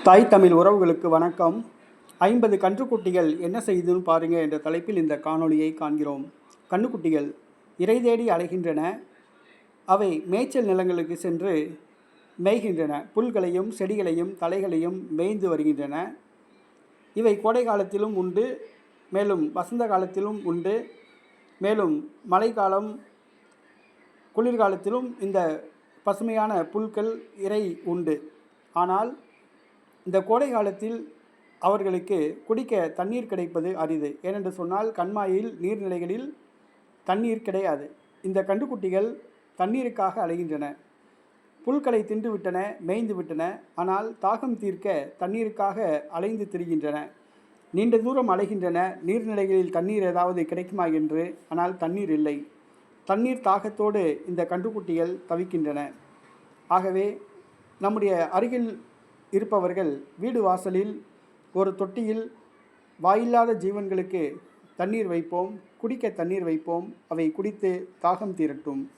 தாய் தமிழ் உறவுகளுக்கு வணக்கம். 50 கன்றுக்குட்டிகள் என்ன செய்துன்னு பாருங்க என்ற தலைப்பில் இந்த காணொளியை காண்கிறோம். கன்றுக்குட்டிகள் இரை தேடி அலைகின்றன. அவை மேய்ச்சல் நிலங்களுக்கு சென்று மேய்கின்றன. புல்களையும் செடிகளையும் தலைகளையும் மேய்ந்து வருகின்றன. இவை கோடை காலத்திலும் உண்டு, மேலும் வசந்த காலத்திலும் உண்டு, மேலும் மழைக்காலம் குளிர்காலத்திலும் இந்த பசுமையான புல்கள் இரை உண்டு. ஆனால் இந்த கோடை காலத்தில் அவர்களுக்கு குடிக்க தண்ணீர் கிடைப்பது அரிது. ஏனென்று சொன்னால் கண்மாயில் நீர்நிலைகளில் தண்ணீர் கிடையாது. இந்த கன்றுக்குட்டிகள் தண்ணீருக்காக அலைகின்றன. புல்களை தின்று விட்டன, மேய்ந்து விட்டன. ஆனால் தாகம் தீர்க்க தண்ணீருக்காக அலைந்து திரிகின்றன. நீண்ட தூரம் அலைகின்றன, நீர்நிலைகளில் தண்ணீர் ஏதாவது கிடைக்குமா என்று. ஆனால் தண்ணீர் இல்லை. தண்ணீர் தாகத்தோடு இந்த கன்றுக்குட்டிகள் தவிக்கின்றன. ஆகவே நம்முடைய அருகில் இருப்பவர்கள் வீடு வாசலில் ஒரு தொட்டியில் வாயில்லாத ஜீவன்களுக்கு தண்ணீர் வைப்போம், குடிக்க தண்ணீர் வைப்போம். அவை குடித்து தாகம் தீரட்டும்.